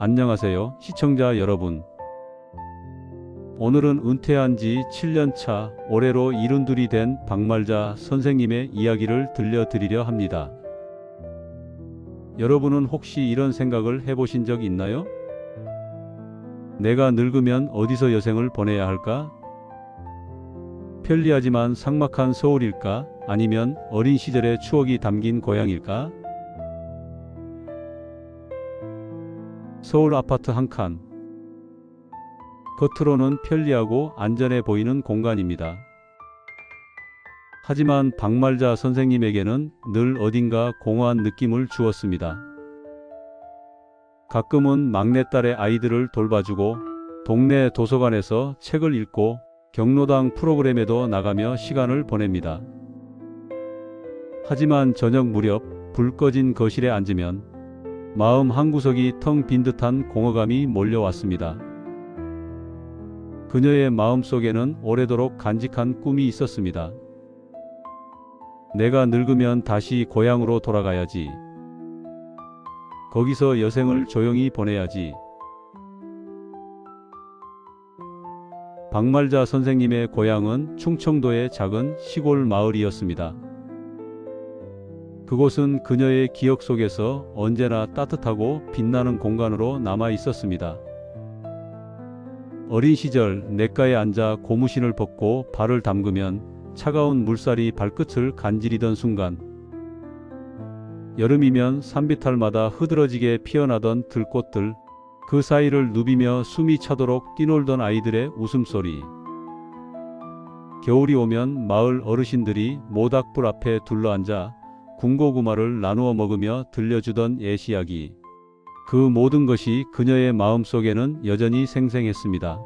안녕하세요, 시청자 여러분. 오늘은 은퇴한 지 7년차, 올해로 72이 된 박말자 선생님의 이야기를 들려드리려 합니다. 여러분은 혹시 이런 생각을 해보신 적 있나요? 내가 늙으면 어디서 여생을 보내야 할까? 편리하지만 삭막한 서울일까? 아니면 어린 시절의 추억이 담긴 고향일까? 서울 아파트 한 칸. 겉으로는 편리하고 안전해 보이는 공간입니다. 하지만 박말자 선생님에게는 늘 어딘가 공허한 느낌을 주었습니다. 가끔은 막내딸의 아이들을 돌봐주고 동네 도서관에서 책을 읽고 경로당 프로그램에도 나가며 시간을 보냅니다. 하지만 저녁 무렵 불 꺼진 거실에 앉으면 마음 한구석이 텅 빈 듯한 공허감이 몰려왔습니다. 그녀의 마음속에는 오래도록 간직한 꿈이 있었습니다. 내가 늙으면 다시 고향으로 돌아가야지. 거기서 여생을 조용히 보내야지. 박말자 선생님의 고향은 충청도의 작은 시골 마을이었습니다. 그곳은 그녀의 기억 속에서 언제나 따뜻하고 빛나는 공간으로 남아 있었습니다. 어린 시절 냇가에 앉아 고무신을 벗고 발을 담그면 차가운 물살이 발끝을 간지리던 순간, 여름이면 산비탈마다 흐드러지게 피어나던 들꽃들, 그 사이를 누비며 숨이 차도록 뛰놀던 아이들의 웃음소리, 겨울이 오면 마을 어르신들이 모닥불 앞에 둘러앉아 군고구마를 나누어 먹으며 들려주던 예시야기, 그 모든 것이 그녀의 마음속에는 여전히 생생했습니다.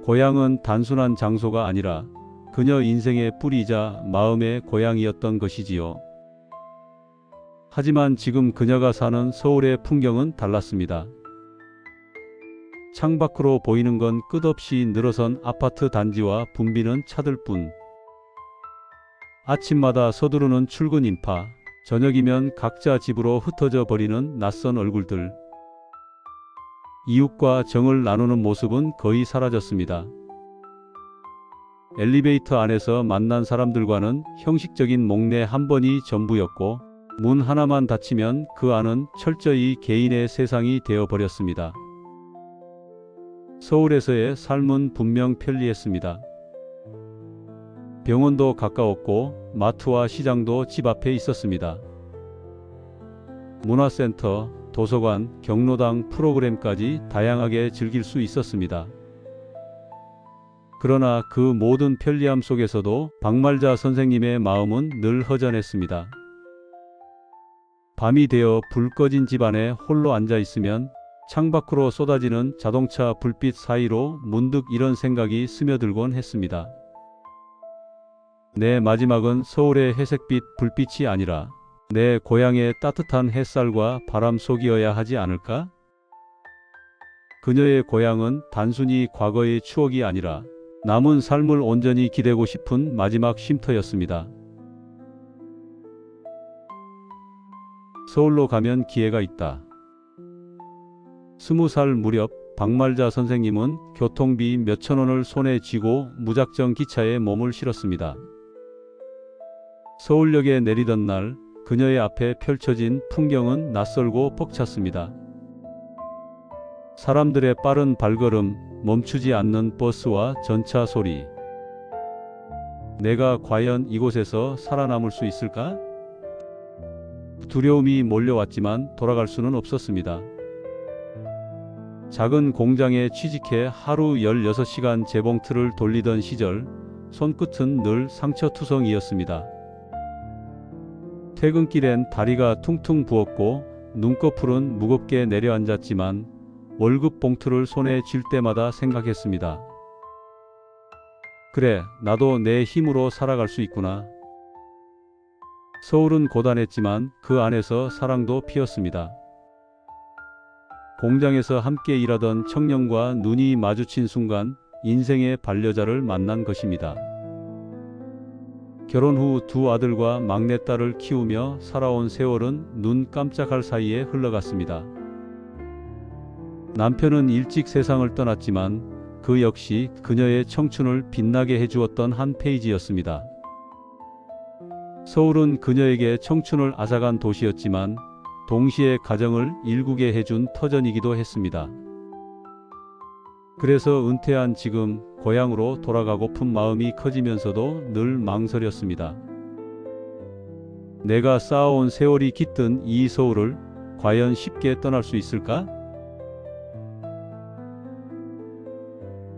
고향은 단순한 장소가 아니라 그녀 인생의 뿌리이자 마음의 고향이었던 것이지요. 하지만 지금 그녀가 사는 서울의 풍경은 달랐습니다. 창밖으로 보이는 건 끝없이 늘어선 아파트 단지와 붐비는 차들뿐. 아침마다 서두르는 출근 인파, 저녁이면 각자 집으로 흩어져 버리는 낯선 얼굴들. 이웃과 정을 나누는 모습은 거의 사라졌습니다. 엘리베이터 안에서 만난 사람들과는 형식적인 목례 한 번이 전부였고, 문 하나만 닫히면 그 안은 철저히 개인의 세상이 되어버렸습니다. 서울에서의 삶은 분명 편리했습니다. 병원도 가까웠고 마트와 시장도 집 앞에 있었습니다. 문화센터, 도서관, 경로당 프로그램까지 다양하게 즐길 수 있었습니다. 그러나 그 모든 편리함 속에서도 박말자 선생님의 마음은 늘 허전했습니다. 밤이 되어 불 꺼진 집 안에 홀로 앉아 있으면 창밖으로 쏟아지는 자동차 불빛 사이로 문득 이런 생각이 스며들곤 했습니다. 내 마지막은 서울의 회색빛 불빛이 아니라 내 고향의 따뜻한 햇살과 바람 속이어야 하지 않을까? 그녀의 고향은 단순히 과거의 추억이 아니라 남은 삶을 온전히 기대고 싶은 마지막 쉼터였습니다. 서울로 가면 기회가 있다. 20살 무렵 박말자 선생님은 교통비 몇천 원을 손에 쥐고 무작정 기차에 몸을 실었습니다. 서울역에 내리던 날 그녀의 앞에 펼쳐진 풍경은 낯설고 벅찼습니다. 사람들의 빠른 발걸음, 멈추지 않는 버스와 전차 소리. 내가 과연 이곳에서 살아남을 수 있을까? 두려움이 몰려왔지만 돌아갈 수는 없었습니다. 작은 공장에 취직해 하루 16시간 재봉틀을 돌리던 시절, 손끝은 늘 상처투성이었습니다. 퇴근길엔 다리가 퉁퉁 부었고 눈꺼풀은 무겁게 내려앉았지만 월급 봉투를 손에 쥘 때마다 생각했습니다. 그래, 나도 내 힘으로 살아갈 수 있구나. 서울은 고단했지만 그 안에서 사랑도 피었습니다. 공장에서 함께 일하던 청년과 눈이 마주친 순간 인생의 반려자를 만난 것입니다. 결혼 후 두 아들과 막내딸을 키우며 살아온 세월은 눈 깜짝할 사이에 흘러갔습니다. 남편은 일찍 세상을 떠났지만 그 역시 그녀의 청춘을 빛나게 해주었던 한 페이지였습니다. 서울은 그녀에게 청춘을 앗아간 도시였지만 동시에 가정을 일구게 해준 터전이기도 했습니다. 그래서 은퇴한 지금 고향으로 돌아가고픈 마음이 커지면서도 늘 망설였습니다. 내가 쌓아온 세월이 깃든 이 서울을 과연 쉽게 떠날 수 있을까?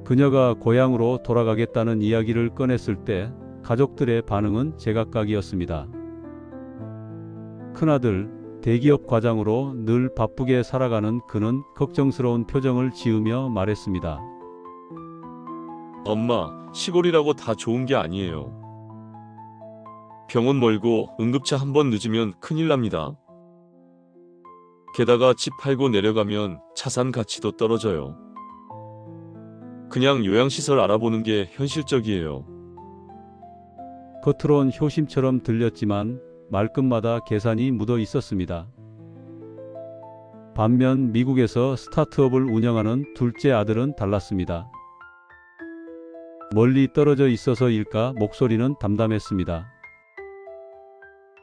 그녀가 고향으로 돌아가겠다는 이야기를 꺼냈을 때 가족들의 반응은 제각각이었습니다. 큰아들, 대기업 과장으로 늘 바쁘게 살아가는 그는 걱정스러운 표정을 지으며 말했습니다. 엄마, 시골이라고 다 좋은 게 아니에요. 병원 멀고 응급차 한 번 늦으면 큰일 납니다. 게다가 집 팔고 내려가면 자산 가치도 떨어져요. 그냥 요양시설 알아보는 게 현실적이에요. 겉으론 효심처럼 들렸지만 말끝마다 계산이 묻어 있었습니다. 반면 미국에서 스타트업을 운영하는 둘째 아들은 달랐습니다. 멀리 떨어져 있어서일까 목소리는 담담했습니다.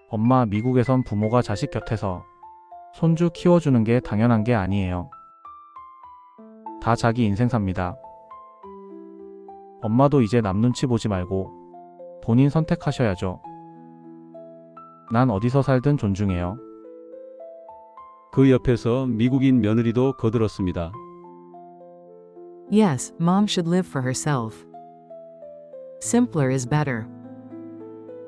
엄마, 미국에선 부모가 자식 곁에서 손주 키워주는 게 당연한 게 아니에요. 다 자기 인생 삽니다. 엄마도 이제 남 눈치 보지 말고 본인 선택하셔야죠. 난 어디서 살든 존중해요. 그 옆에서 미국인 며느리도 거들었습니다. Yes, mom should live for herself. Simpler is better.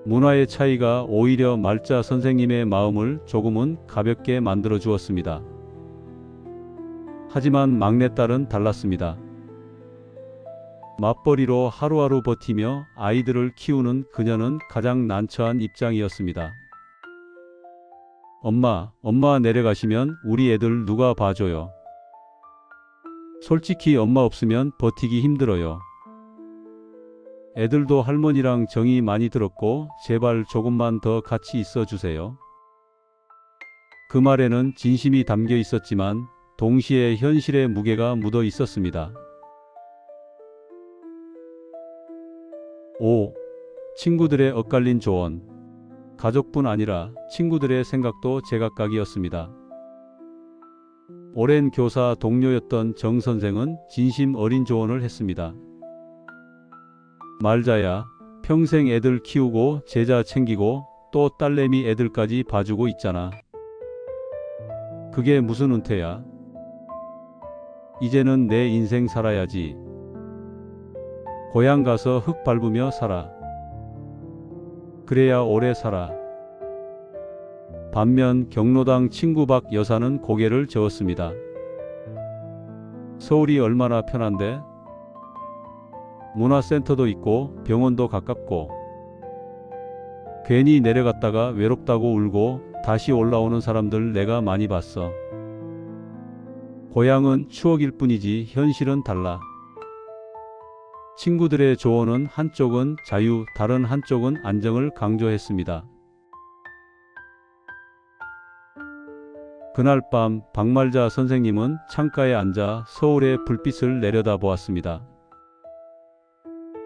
문화의 차이가 오히려 말자 선생님의 마음을 조금은 가볍게 만들어 주었습니다. 하지만 막내딸은 달랐습니다. 맞벌이로 하루하루 버티며 아이들을 키우는 그녀는 가장 난처한 입장이었습니다. 엄마 내려가시면 우리 애들 누가 봐줘요? 솔직히 엄마 없으면 버티기 힘들어요. 애들도 할머니랑 정이 많이 들었고 제발 조금만 더 같이 있어 주세요. 그 말에는 진심이 담겨 있었지만 동시에 현실의 무게가 묻어 있었습니다. 5. 친구들의 엇갈린 조언. 가족뿐 아니라 친구들의 생각도 제각각이었습니다. 오랜 교사 동료였던 정 선생은 진심 어린 조언을 했습니다. 말자야, 평생 애들 키우고 제자 챙기고 또 딸내미 애들까지 봐주고 있잖아. 그게 무슨 은퇴야? 이제는 내 인생 살아야지. 고향 가서 흙 밟으며 살아. 그래야 오래 살아. 반면 경로당 친구 박 여사는 고개를 저었습니다. 서울이 얼마나 편한데? 문화센터도 있고 병원도 가깝고 괜히 내려갔다가 외롭다고 울고 다시 올라오는 사람들 내가 많이 봤어. 고향은 추억일 뿐이지 현실은 달라. 친구들의 조언은 한쪽은 자유, 다른 한쪽은 안정을 강조했습니다. 그날 밤 박말자 선생님은 창가에 앉아 서울의 불빛을 내려다보았습니다.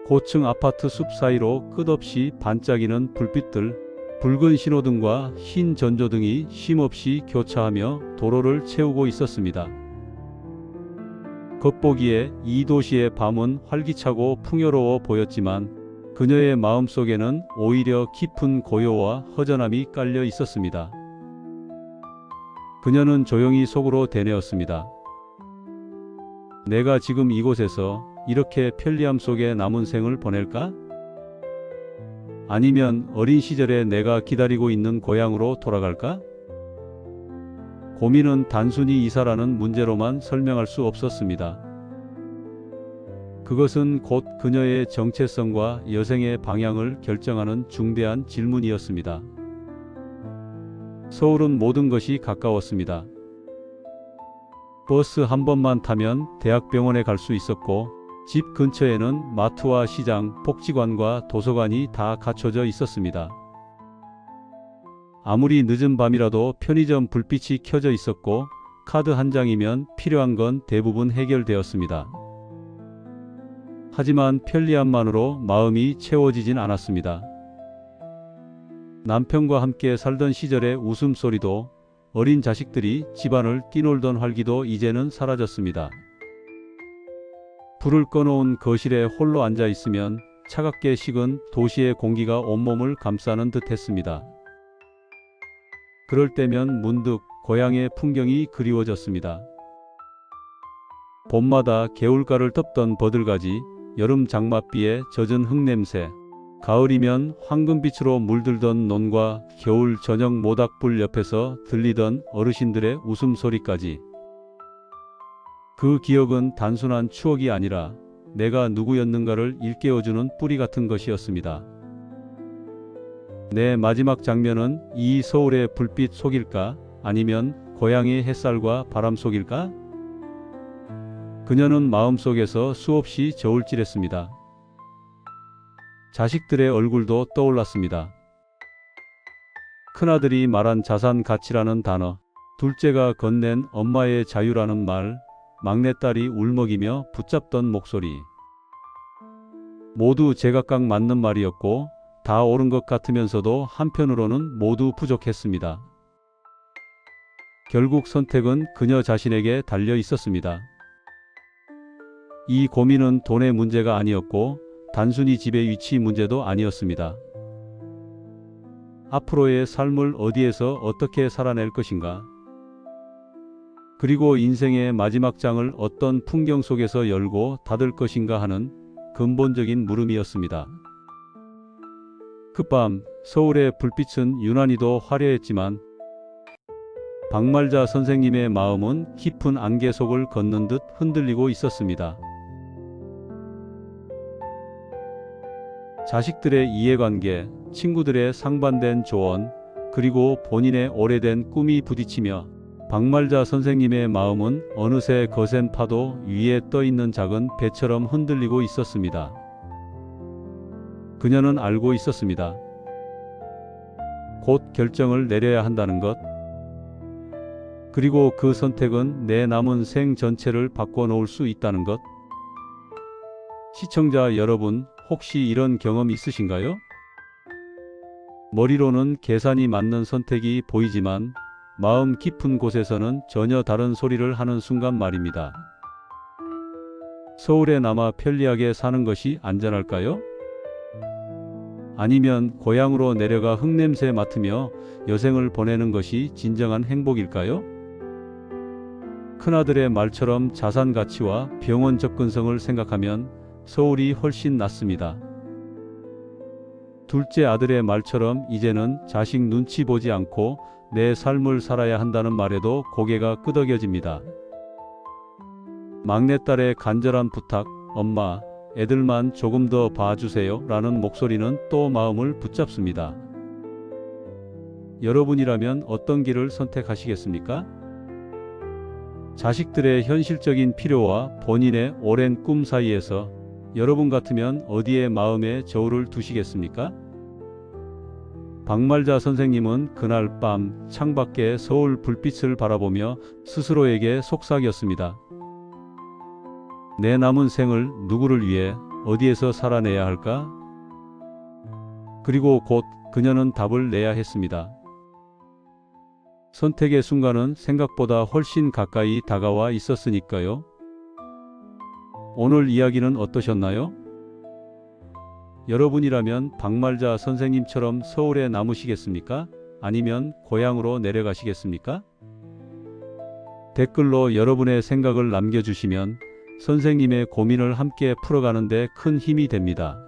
고층 아파트 숲 사이로 끝없이 반짝이는 불빛들, 붉은 신호등과 흰 전조등이 쉼없이 교차하며 도로를 채우고 있었습니다. 겉보기에 이 도시의 밤은 활기차고 풍요로워 보였지만 그녀의 마음속에는 오히려 깊은 고요와 허전함이 깔려 있었습니다. 그녀는 조용히 속으로 되뇌었습니다. 내가 지금 이곳에서 이렇게 편리함 속에 남은 생을 보낼까? 아니면 어린 시절에 내가 기다리고 있는 고향으로 돌아갈까? 고민은 단순히 이사라는 문제로만 설명할 수 없었습니다. 그것은 곧 그녀의 정체성과 여생의 방향을 결정하는 중대한 질문이었습니다. 서울은 모든 것이 가까웠습니다. 버스 한 번만 타면 대학병원에 갈 수 있었고 집 근처에는 마트와 시장, 복지관과 도서관이 다 갖춰져 있었습니다. 아무리 늦은 밤이라도 편의점 불빛이 켜져 있었고 카드 한 장이면 필요한 건 대부분 해결되었습니다. 하지만 편리함만으로 마음이 채워지진 않았습니다. 남편과 함께 살던 시절의 웃음소리도 어린 자식들이 집안을 뛰놀던 활기도 이제는 사라졌습니다. 불을 꺼놓은 거실에 홀로 앉아 있으면 차갑게 식은 도시의 공기가 온몸을 감싸는 듯 했습니다. 그럴 때면 문득 고향의 풍경이 그리워졌습니다. 봄마다 개울가를 덮던 버들가지, 여름 장맛비에 젖은 흙냄새, 가을이면 황금빛으로 물들던 논과 겨울 저녁 모닥불 옆에서 들리던 어르신들의 웃음소리까지. 그 기억은 단순한 추억이 아니라 내가 누구였는가를 일깨워주는 뿌리 같은 것이었습니다. 내 마지막 장면은 이 서울의 불빛 속일까? 아니면 고향의 햇살과 바람 속일까? 그녀는 마음속에서 수없이 저울질했습니다. 자식들의 얼굴도 떠올랐습니다. 큰아들이 말한 자산 가치라는 단어, 둘째가 건넨 엄마의 자유라는 말, 막내딸이 울먹이며 붙잡던 목소리. 모두 제각각 맞는 말이었고 다 옳은 것 같으면서도 한편으로는 모두 부족했습니다. 결국 선택은 그녀 자신에게 달려 있었습니다. 이 고민은 돈의 문제가 아니었고 단순히 집의 위치 문제도 아니었습니다. 앞으로의 삶을 어디에서 어떻게 살아낼 것인가? 그리고 인생의 마지막 장을 어떤 풍경 속에서 열고 닫을 것인가 하는 근본적인 물음이었습니다. 그밤 서울의 불빛은 유난히도 화려했지만 박말자 선생님의 마음은 깊은 안개 속을 걷는 듯 흔들리고 있었습니다. 자식들의 이해관계, 친구들의 상반된 조언, 그리고 본인의 오래된 꿈이 부딪히며 박말자 선생님의 마음은 어느새 거센 파도 위에 떠있는 작은 배처럼 흔들리고 있었습니다. 그녀는 알고 있었습니다. 곧 결정을 내려야 한다는 것. 그리고 그 선택은 내 남은 생 전체를 바꿔놓을 수 있다는 것. 시청자 여러분, 혹시 이런 경험 있으신가요? 머리로는 계산이 맞는 선택이 보이지만 마음 깊은 곳에서는 전혀 다른 소리를 하는 순간 말입니다. 서울에 남아 편리하게 사는 것이 안전할까요? 아니면 고향으로 내려가 흙냄새 맡으며 여생을 보내는 것이 진정한 행복일까요? 큰아들의 말처럼 자산 가치와 병원 접근성을 생각하면 서울이 훨씬 낫습니다. 둘째 아들의 말처럼 이제는 자식 눈치 보지 않고 내 삶을 살아야 한다는 말에도 고개가 끄덕여집니다. 막내딸의 간절한 부탁, 엄마, 애들만 조금 더 봐주세요 라는 목소리는 또 마음을 붙잡습니다. 여러분이라면 어떤 길을 선택하시겠습니까? 자식들의 현실적인 필요와 본인의 오랜 꿈 사이에서 여러분 같으면 어디에 마음의 저울을 두시겠습니까? 박말자 선생님은 그날 밤 창밖의 서울 불빛을 바라보며 스스로에게 속삭였습니다. 내 남은 생을 누구를 위해 어디에서 살아내야 할까? 그리고 곧 그녀는 답을 내야 했습니다. 선택의 순간은 생각보다 훨씬 가까이 다가와 있었으니까요. 오늘 이야기는 어떠셨나요? 여러분이라면 박말자 선생님처럼 서울에 남으시겠습니까? 아니면 고향으로 내려가시겠습니까? 댓글로 여러분의 생각을 남겨주시면 선생님의 고민을 함께 풀어가는 데 큰 힘이 됩니다.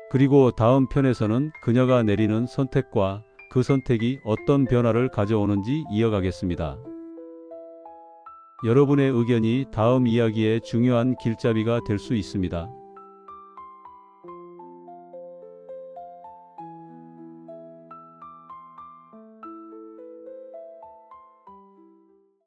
그리고 다음 편에서는 그녀가 내리는 선택과 그 선택이 어떤 변화를 가져오는지 이어가겠습니다. 여러분의 의견이 다음 이야기의 중요한 길잡이가 될 수 있습니다.